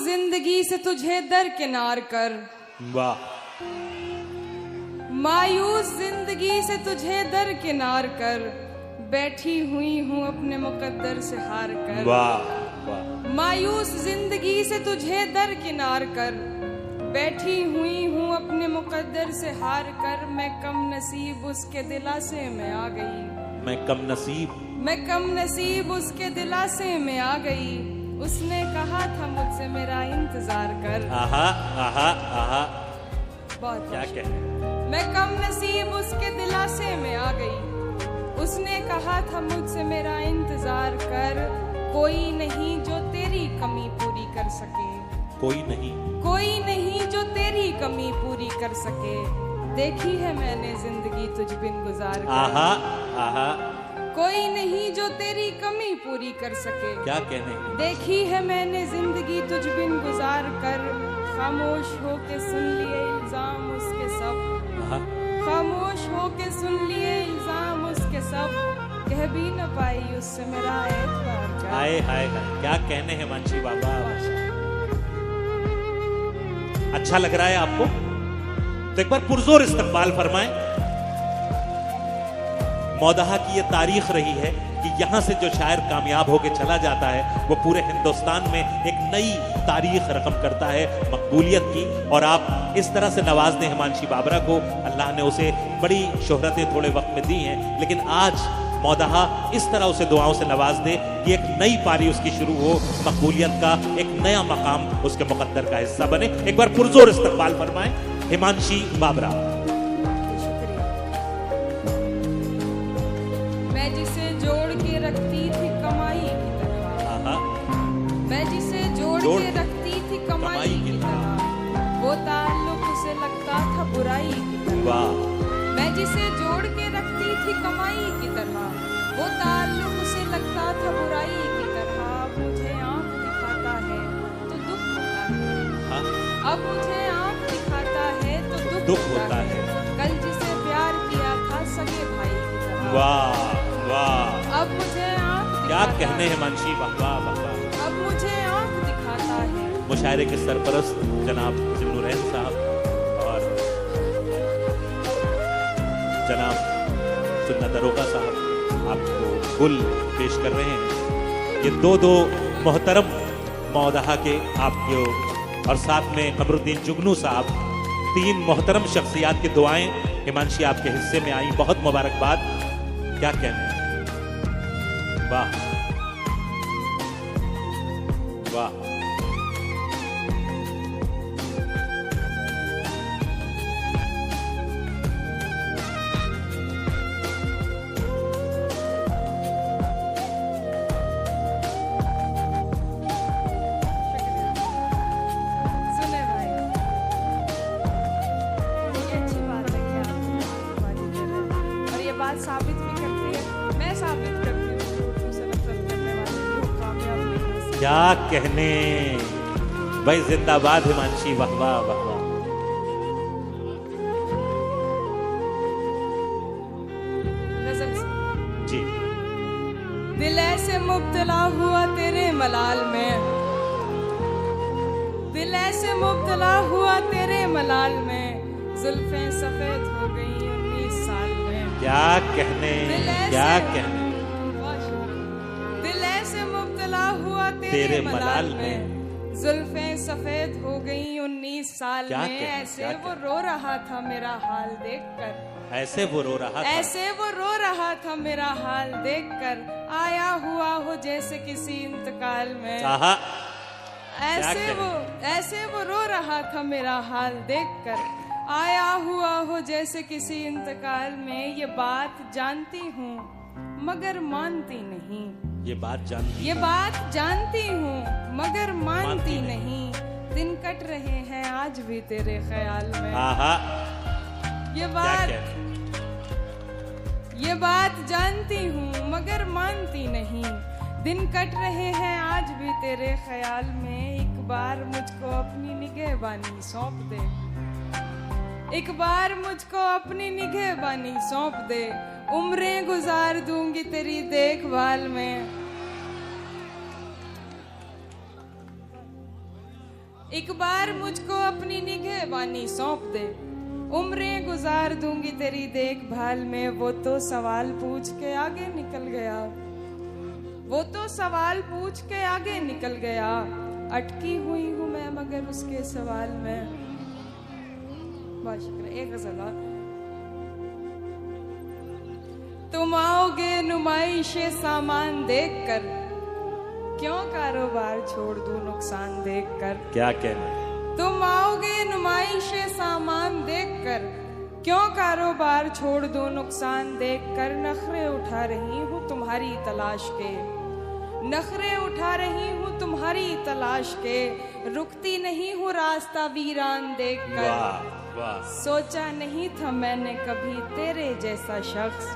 जिंदगी से तुझे दरकिनार कर, वाह, मायूस जिंदगी से तुझे दरकिनार कर, बैठी हुई हूँ अपने मुकद्दर से हार कर। वाह वाह, मायूस जिंदगी से तुझे दरकिनार कर, बैठी हुई हूँ अपने मुकद्दर से हार कर। मैं कम नसीब उसके दिलासे में आ गई, मैं कम नसीब, मैं कम नसीब उसके दिलासे में आ गई। उसने कहा था मुझसे मेरा इंतजार कर। आहा आहा आहा, बहुत क्या कहने। मैं कम नसीब उसके दिलासे में आ गई। उसने कहा था मुझसे मेरा इंतजार कर। कोई नहीं जो तेरी कमी पूरी कर सके, कोई नहीं, कोई नहीं जो तेरी कमी पूरी कर सके। देखी है मैंने जिंदगी तुझ बिन गुजार कर। आहा आहा, कोई नहीं जो तेरी कमी पूरी कर सके। क्या कहने। देखी है मैंने जिंदगी तुझ बिन गुजार कर। खामोश हो के सुन लिए इल्जाम उसके सब, आहा, खामोश हो के सुन लिए इल्जाम उसके सब। कह भी न पाई उससे मेरा एतबार कर। हाय हाय हाय, क्या कहने हैं मानसी बाबा। अच्छा लग रहा है आपको तो एक बार पुरजोर इस्तकबाल फरमाएं। मौदहा की ये तारीख रही है कि यहां से जो शायर कामयाब होकर चला जाता है वो पूरे हिंदुस्तान में एक नई तारीख रकम करता है मकबूलियत की। और आप इस तरह से नवाज दे हिमांशी बाबरा को, अल्लाह ने उसे बड़ी शोहरतें थोड़े वक्त में दी हैं, लेकिन आज मौदहा इस तरह उसे दुआओं से नवाज दे कि एक नई पारी उसकी शुरू हो, मकबूलियत का एक नया मकाम उसके मुकद्दर का हिस्सा बने। एक बार पुरजोर इस्तकबाल फरमाएं हिमांशी बाबरा। मैं जिसे जोड़ के रखती थी कमाई की तरह, मैं जिसे जोड़ के रखती थी कमाई की तरह, वो ताल्लुक उसे लगता था बुराई की तरह। वाह, मैं जिसे जोड़ के रखती थी कमाई की तरह, वो ताल्लुक उसे लगता था बुराई की तरह। मुझे आंख दिखाता है तो दुख होता है, अब मुझे आंख दिखाता है तो दुख होता है। कल जिसे प्यार किया था सगे भाई की तरह, वाह वाह, अब मुझे आंख क्या दिखाता कहने है, हैं मानसी बाबा बाबा। अब मुझे आंख दिखाता है। मुशायरे के सरपरस्त जनाब जिन्नुरैन साहब और जनाब सुन्ना दरोगा साहब आपको गुल पेश कर रहे हैं। ये दो मोहतरम मौदहा के आपके और साथ में कमरुद्दीन जुगनू साहब, तीन मोहतरम शख्सियात की दुआएं हिमांशी आपके हिस्से में आई। बहुत मुबारकबाद, क्या कहने। वाह वाह, सुने भाई, ये अच्छी बात है कि आप बात कर रहे हैं और ये बात साबित भी करती है, मैं साबित करती हूँ कि उर्दू से नफरत करने वाले लोग कामयाब नहीं हो सकते। क्या कहने भाई, जिंदाबाद हिमांशी, वाह वाह वाह वाह। गजल से। जी, दिल ऐसे मुब्तला हुआ तेरे मलाल में, दिल ऐसे मुब्तला हुआ तेरे मलाल में, जुल्फें सफेद हो गई 19 साल में। क्या कहने, क्या कहने। दिल ऐसे मुब्तला हुआ तेरे मलाल में, जुल्फें सफेद हो गई 19 साल क्या में। कहने, ऐसे क्या वो रो रहा था मेरा हाल देखकर, ऐसे वो रो रहा था, ऐसे वो रो रहा था मेरा हाल देखकर। आया हुआ हो जैसे किसी इंतकाल में, आहा, ऐसे वो रो रहा था मेरा हाल देखकर। आया हुआ हो जैसे किसी इंतकाल में। ये बात जानती हूँ मगर मानती नहीं, ये बात जानती, ये बात जानती हूँ मगर मानती नहीं। दिन कट रहे हैं आज भी तेरे ख्याल में। आहा, ये क्या बात, कहने। ये बात जानती हूँ मगर मानती नहीं। दिन कट रहे हैं आज भी तेरे ख्याल में। एक बार मुझको अपनी निगहबानी सौंप दे, एक बार मुझको अपनी निगहबानी सौंप दे। उम्रें गुजार दूंगी तेरी देखभाल में। एक बार मुझको अपनी निगहबानी सौंप दे, उम्रें गुजार दूंगी तेरी देखभाल में। वो तो सवाल पूछ के आगे निकल गया, वो तो सवाल पूछ के आगे निकल गया। अटकी हुई हूं मैं मगर उसके सवाल में। बहुत शुक्रिया। एक गजल और। तुम आओगे नुमाइशे सामान देखकर, क्यों कारोबार छोड़ दूं नुकसान देखकर। क्या कहना। तुम आओगे नुमाइशे सामान देखकर, क्यों कारोबार छोड़ दूं नुकसान देखकर। नखरे उठा रही हूँ तुम्हारी तलाश के, नखरे उठा रही हूँ तुम्हारी तलाश के। रुकती नहीं हूँ रास्ता वीरान देखकर। वाह वाह। सोचा नहीं था मैंने कभी तेरे जैसा शख्स,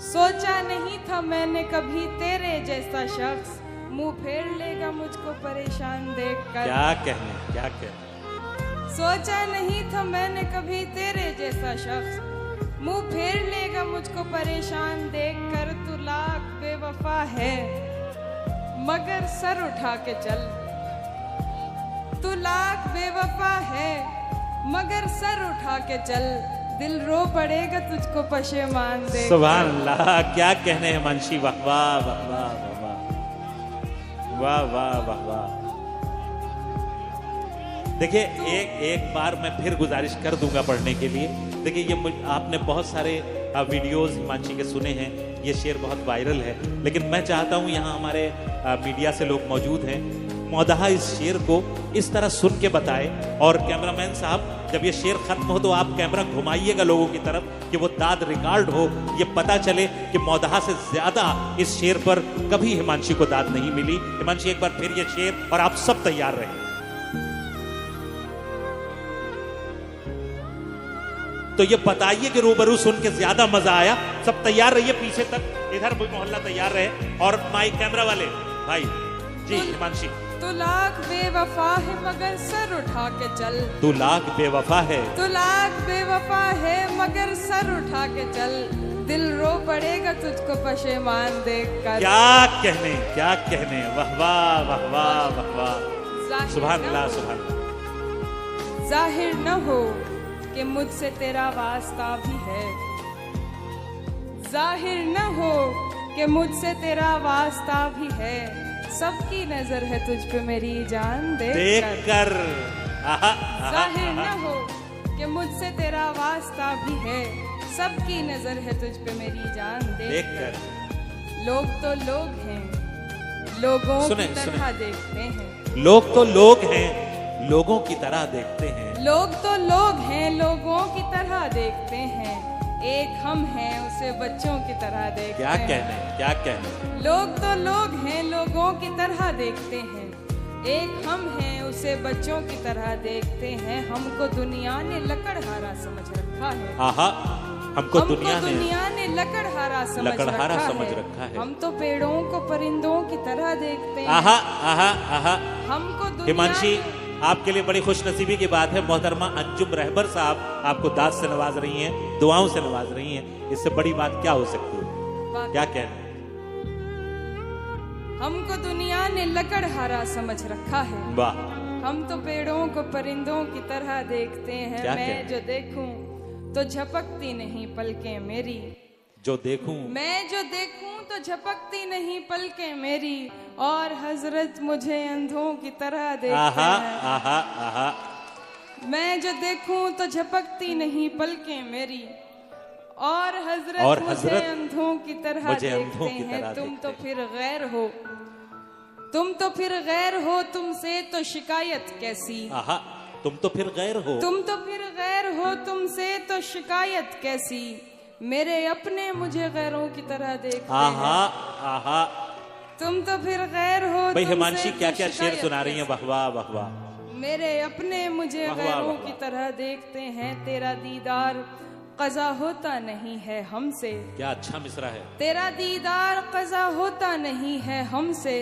सोचा नहीं था मैंने कभी तेरे जैसा शख्स। मुंह फेर लेगा मुझको परेशान देखकर। क्या कहने, क्या कहने। सोचा नहीं था मैंने कभी तेरे जैसा शख्स, मुंह फेर लेगा मुझको परेशान देखकर। तू लाख बेवफा है मगर सर उठा के चल, तू लाख बेवफा है मगर सर उठा के चल। दिल रो पड़ेगा तुझको पशेमान देख। सुभान अल्लाह। क्या कहने हैं हिमांशी। वाह वाह वाह वाह वाह वाह वाह वाह। देखिए एक बार मैं फिर गुजारिश कर दूंगा पढ़ने के लिए। देखिए ये आपने बहुत सारे वीडियोस हिमांशी के सुने हैं, ये शेर बहुत वायरल है, लेकिन मैं चाहता हूं यहाँ हमारे मीडिया से लोग मौजूद हैं, मौदहा इस शेर को इस तरह सुन के बताए। और कैमरामैन साहब जब ये शेर खत्म हो तो आप कैमरा घुमाइएगा लोगों की तरफ कि वो दाद रिकॉर्ड हो, ये पता चले कि मौदहा से ज्यादा इस शेर पर कभी हिमांशी को दाद नहीं मिली। हिमांशी एक बार फिर ये शेर, और आप सब तैयार रहें। तो ये बताइए कि रूबरू सुन के ज्यादा मजा आया। सब तैयार रहिए पीछे तक, इधर मोहल्ला तैयार रहे। और माइक कैमरा वाले भाई जी। हिमांशी। तू लाख बेवफा है मगर सर उठा के चल, तू लाख बेवफा है, तू लाख बेवफा है मगर सर उठा के चल। दिल रो पड़ेगा तुझको पशेमान देखकर। क्या कहने, क्या कहने। वाह वाह वाह वाह वाह वाह। सुभान अल्लाह, सुभान अल्लाह। जाहिर न हो कि मुझसे तेरा वास्ता भी है, जाहिर न हो कि मुझसे तेरा वास्ता भी है। सबकी नजर है तुझ पे मेरी जान देखकर। जाहिर न हो कि मुझसे तेरा वास्ता भी है, सबकी नजर है तुझ पे मेरी जान देखकर। लोग तो लोग हैं लोगों की तरह देखते हैं, लोग तो लोग हैं लोगों की तरह देखते हैं। लोग तो लोग हैं लोगों की तरह देखते हैं। एक हम हैं उसे बच्चों की तरह देखते क्या हैं। कहने, क्या कहने। लोग तो लोग हैं लोगों की तरह देखते हैं, एक हम हैं उसे बच्चों की तरह देखते हैं। हमको दुनिया ने लकड़हारा समझ रखा है। आहा, हमको दुनिया ने लकड़हारा समझ रखा है। हम तो पेड़ों को परिंदों की तरह देखते हैं। आहा आहा आहा। हमको हिमांशी, आपके लिए बड़ी खुशनसीबी की बात है, मोहतरमा अंजुम रहबर साहब आपको दाद से नवाज रही हैं, दुआओं से नवाज रही हैं। इससे बड़ी बात क्या हो सकती है। क्या कहना। हमको दुनिया ने लकड़हारा समझ रखा है। वाह। हम तो पेड़ों को परिंदों की तरह देखते हैं। मैं जो देखूं तो झपकती नहीं पलकें मेरी, जो देखूं मैं जो देखूं तो झपकती नहीं पलकें मेरी। और हजरत मुझे अंधों की तरह देखते हैं। आहा आहा। मैं जो देखूं तो झपकती नहीं पलकें मेरी, और हजरत मुझे अंधों की तरह देखते हैं। तुम तो फिर गैर हो, तुम तो फिर गैर हो, तुमसे तो शिकायत कैसी। आहा। तुम तो फिर गैर हो, तुम तो फिर गैर हो, तुमसे तो शिकायत कैसी। मेरे अपने मुझे गैरों की तरह देखते आहा आहा। तुम तो फिर गैर हो। भाई हिमांशी क्या क्या शेर सुना रही हैं। वाह वाह वाह वाह। मेरे अपने मुझे गैरों की तरह देखते हैं। तेरा दीदार क़ज़ा होता नहीं है हमसे। क्या अच्छा मिसरा है। तेरा दीदार क़ज़ा होता नहीं है हमसे,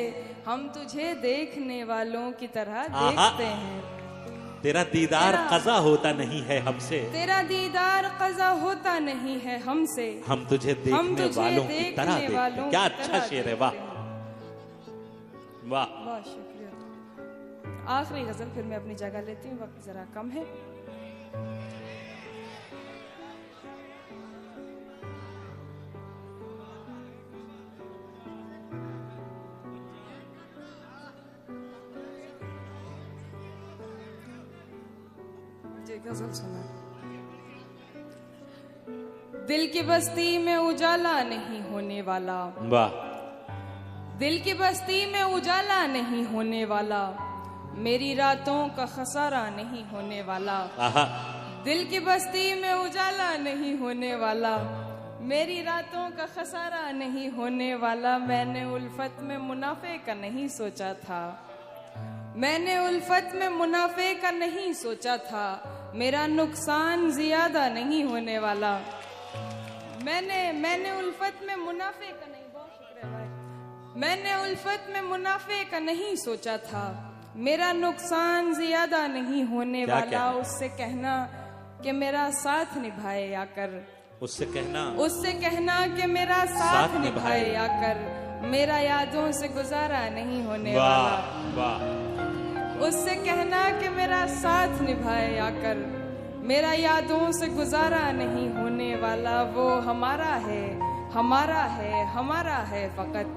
हम तुझे देखने वालों की तरह देखते हैं। तेरा दीदार क़ज़ा होता नहीं है हमसे, तेरा दीदार क़ज़ा होता नहीं है हमसे, हम तुझे देखने वालों की तरह देखते हैं। क्या अच्छा शेर है। वाह वाह। बहुत शुक्रिया। आखिरी गजल फिर मैं अपनी जगह लेती हूँ, वक्त जरा कम है। गजल सुना। दिल की बस्ती में उजाला नहीं होने वाला, वाह। दिल की बस्ती में उजाला नहीं होने वाला, मेरी रातों का खसारा नहीं होने वाला। आहा। दिल की बस्ती में उजाला नहीं होने वाला, मेरी रातों का खसारा नहीं होने वाला। मैंने उल्फत में मुनाफे का नहीं सोचा था, मैंने उल्फत में मुनाफे का नहीं सोचा था, मेरा नुकसान ज्यादा नहीं होने वाला। मैंने उल्फत में मुनाफे का नहीं, बहुत शुक्रिया भाई, मैंने उल्फत में मुनाफे का नहीं सोचा था, मेरा नुकसान ज्यादा नहीं होने वाला। उससे कहना कि मेरा साथ निभाए आकर, उससे कहना कि मेरा साथ निभाए आकर, मेरा यादों से गुजारा नहीं होने वाला। उससे कहना कि मेरा साथ निभाए आकर, मेरा यादों से गुजारा नहीं होने वाला। वो हमारा है, हमारा है, हमारा है फकत,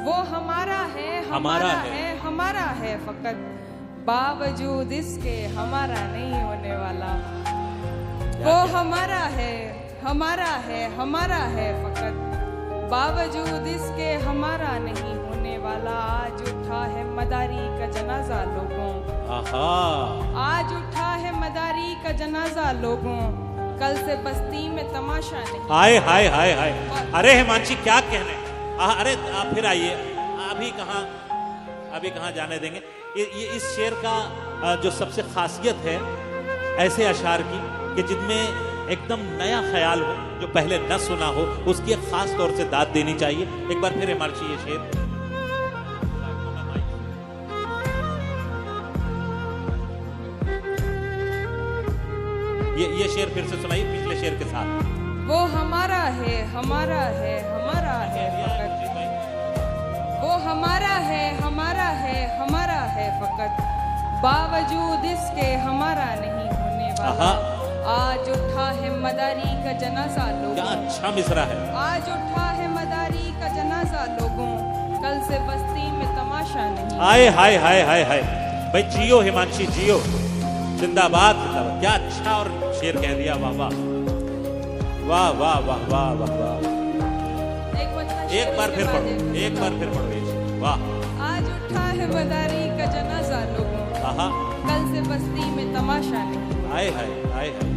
वो हमारा है, हमारा है, हमारा है फकत, बावजूद इसके हमारा नहीं होने वाला। वो हमारा है, हमारा है, हमारा है फकत, बावजूद इसके हमारा नहीं होने वाला। आज उठा है मदारी का जनाजा लोगों, आज उठा है मदारी का जनाजा लोगों, कल से बस्ती में तमाशा नहीं। हाय हाय हाय हाय। अरे हिमांशी क्या कहने, अरे आप फिर आइए, अभी कहाँ जाने देंगे। ये इस शेर का जो सबसे खासियत है ऐसे अशार की कि जिनमें एकदम नया ख्याल हो, जो पहले न सुना हो, उसकी एक खास तौर से दाद देनी चाहिए। एक बार फिर हिमांशी ये शेर। ये शेर फिर से सुनाइए पिछले शेर के साथ। वो हमारा है, हमारा है, हमारा है फकत, वो हमारा है, हमारा है, हमारा है फकत, बावजूद इसके हमारा नहीं होने वाला। आज उठा है मदारी का जनाजा लोगों, क्या अच्छा मिसरा है। आज उठा है मदारी का जनाजा लोगों, कल से बस्ती में तमाशा नहीं। हाय हाय हाय हाय हाय। भाई जियो हिमांशी जियो, जिंदाबाद जिंदाबाद। क्या अच्छा और शेर कह दिया, वाह वाह वाह वाह वाह वाह वाह वाह। एक बार फिर पढ़ो, एक बार फिर पढ़ो। वाह। आज उठा है मदारी का जनाजा लोगों, कल से बस्ती में तमाशा नहीं। हाय हाय हाय हाय।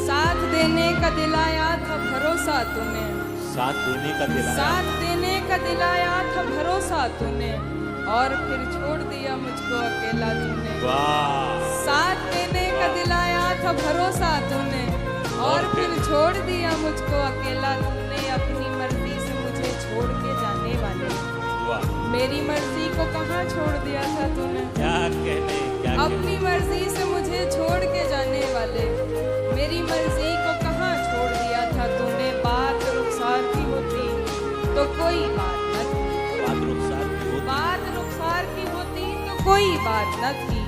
साथ देने का दिलाया था भरोसा तूने, साथ देने का दिलाया, साथ देने का दिलाया था भरोसा तूने, और फिर छोड़ दिया मुझको अकेला तूने। वाह। साथ देने का दिलाया था भरोसा तूने, और फिर छोड़ दिया मुझको अकेला तूने। अपनी मर्जी से मुझे छोड़ के जाने वाले, मेरी मर्जी को कहाँ छोड़ दिया था तूने। क्या कहने, क्या अपनी मर्जी से मुझे छोड़ के जाने वाले, मेरी मर्जी को कहाँ छोड़ दिया था तूने। बात रुखसार की होती तो कोई बात न थी, बात रुखसार की होती, बात रुखसार की होती तो कोई बात न थी।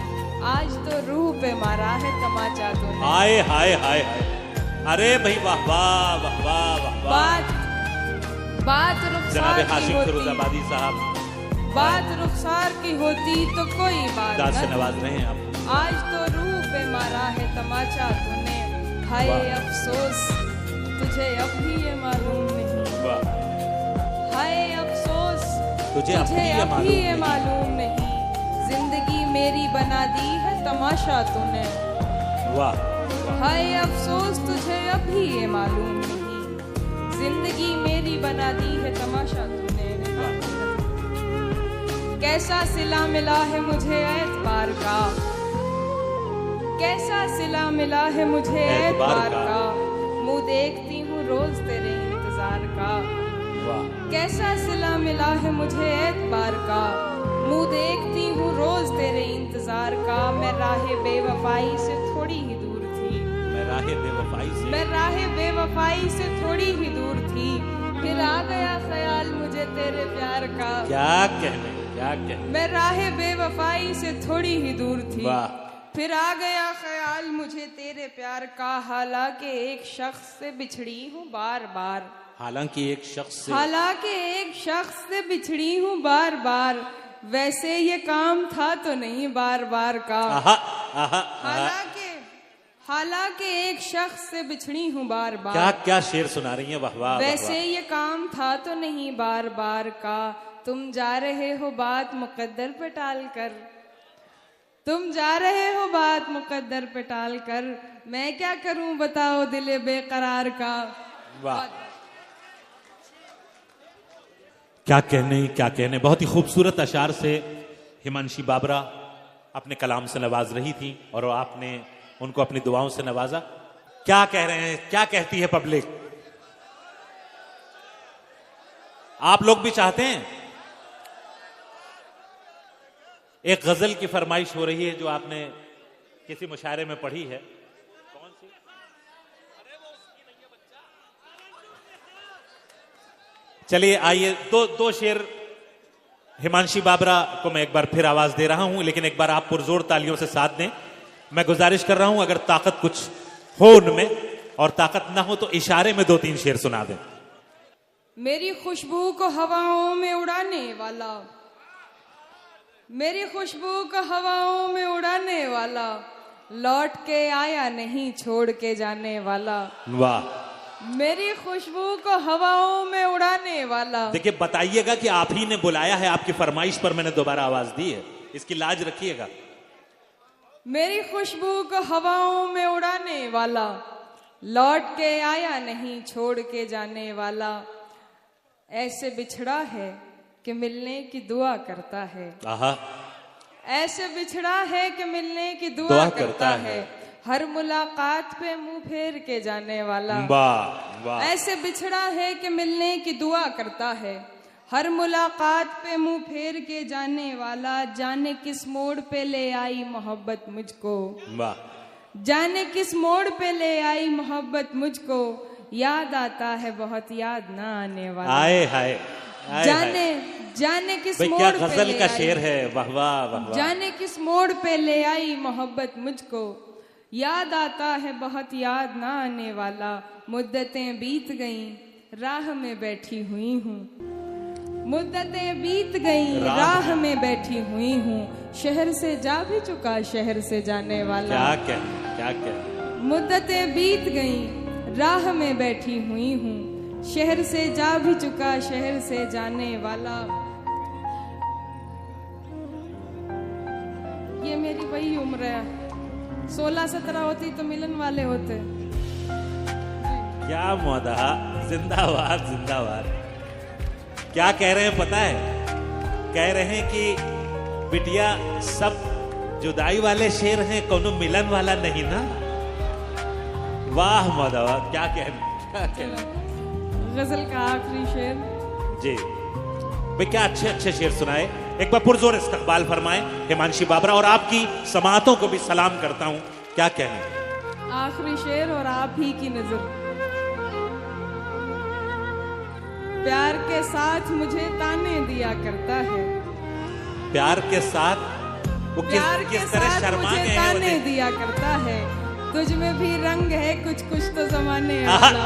आज तो रूह पे मारा है तमाचा तूने। हाय हाय हाय हाय। अरे भाई वाह वाह वाह वाह वाह। बात रुखसार की होती, साहब, बात रुखसार की होती तो कोई बात दाद से नवाज रहे हैं आप। आज तो रूह पे मारा है तमाचा तूने। हाय अफसोस तुझे अब भी ये मालूम नहीं, हाय अफसोस तुझे अब भी ये मालूम नहीं। जिंदगी मेरी बना दी है तमाशा तूने। वाह। हाय अफसोस तुझे अब भी ये मालूम नहीं, जिंदगी मेरी बना दी है तमाशा तूने। कैसा सिला मिला है मुझे एतबार का, कैसा सिला मिला है मुझे एतबार का, मुँह देखती हूँ रोज तेरे इंतजार का। कैसा सिला मिला है मुझे एतबार का, मुँह देखती हूँ रोज तेरे इंतजार का। मैं राहे बेवफाई से थोड़ी ही दूर थी, मैं राहे बेवफाई से, मैं राहे बेवफाई से थोड़ी ही दूर थी। फिर आ गया ख्याल मुझे तेरे प्यार का। क्या कहने, क्या कहने। मैं राह बेवफाई से थोड़ी ही दूर थी। वाह। फिर आ गया ख्याल मुझे तेरे प्यार का, हालांकि एक शख्स से बिछड़ी हूँ बार बार। हालांकि एक शख्स से बिछड़ी हूँ बार बार, वैसे ये काम था तो नहीं बार बार का। हालांकि एक शख्स से बिछड़ी हूँ बार बार। क्या क्या शेर सुना रही हैं, वाह वाह। वैसे ये काम था तो नहीं बार बार का, तुम जा रहे हो बात मुकद्दर पे टाल कर। तुम जा रहे हो बात मुकद्दर पे टाल कर, मैं क्या करूं बताओ दिले बेकरार का। वाह, क्या कहने, क्या कहने। बहुत ही खूबसूरत अशार से हिमांशी बाबरा अपने कलाम से नवाज रही थी और आपने उनको अपनी दुआओं से नवाजा। क्या कह रहे हैं, क्या कहती है पब्लिक? आप लोग भी चाहते हैं? एक गजल की फरमाइश हो रही है जो आपने किसी मुशायरे में पढ़ी है। कौन सी? चलिए आइए, दो शेर हिमांशी बाबरा को मैं एक बार फिर आवाज दे रहा हूं, लेकिन एक बार आप पुरजोर तालियों से साथ दें। मैं गुजारिश कर रहा हूं अगर ताकत कुछ हो उनमें, और ताकत ना हो तो इशारे में 2-3 शेर सुना दें। मेरी खुशबू को हवाओं में उड़ाने वाला, मेरी खुशबू को हवाओं में उड़ाने वाला, लौट के आया नहीं छोड़ के जाने वाला। वाह। मेरी खुशबू को हवाओं में उड़ाने वाला। देखिए, बताइएगा कि आप ही ने बुलाया है, आपकी फरमाइश पर मैंने दोबारा आवाज दी है, इसकी लाज रखिएगा। मेरी खुशबू को हवाओं में उड़ाने वाला, लौट के आया नहीं छोड़ के जाने वाला, ऐसे बिछड़ा है कि मिलने की दुआ करता है। आहा। ऐसे बिछड़ा है कि मिलने की दुआ करता है, हर मुलाकात पे मुंह फेर के जाने वाला। वाह वाह। ऐसे बिछड़ा है कि मिलने की दुआ करता है, हर मुलाकात पे मुंह फेर के जाने वाला, जाने किस मोड़ पे ले आई मोहब्बत मुझको। वाह। जाने किस मोड़ पे ले आई मोहब्बत मुझको, याद आता है बहुत याद ना आने वाला। आए हाय। जाने किस मोड़ क्या पे गजल ले का आई, शेर है, वाह वाह वाह। जाने किस मोड़ पे ले आई मोहब्बत मुझको, याद आता है बहुत याद ना आने वाला, मुद्दतें बीत गईं राह में बैठी हुई हूँ। मुद्दतें बीत गईं राह में बैठी हुई हूँ, शहर से जा भी चुका शहर से जाने वाला। क्या क्या। मुद्दतें बीत गईं राह में बैठी हुई हूँ, शहर से जा भी चुका शहर से जाने वाला। ये मेरी वही उम्र है, 16-17 होती तो मिलन वाले होते। क्या मौदा, जिंदाबाद जिंदाबाद। क्या कह रहे हैं पता है? कह रहे हैं कि बिटिया सब जुदाई वाले शेर हैं, कोनो मिलन वाला नहीं ना। वाह मौदा, क्या कहना। गजल का आखिरी शेर जी भाई, क्या अच्छे अच्छे शेर सुनाए। एक बार पुरजोर इस्तकबाल फरमाएं हिमांशी बाबरा, और आपकी समातों को भी सलाम करता हूं। क्या कहने? आखिरी शेर और आप ही की नजर। प्यार के साथ मुझे ताने दिया करता है, प्यार के साथ वो किस तरह शर्मा गए हैं, ताने दिया करता है, तुझ में भी रंग है कुछ कुछ तो जमाने वाला।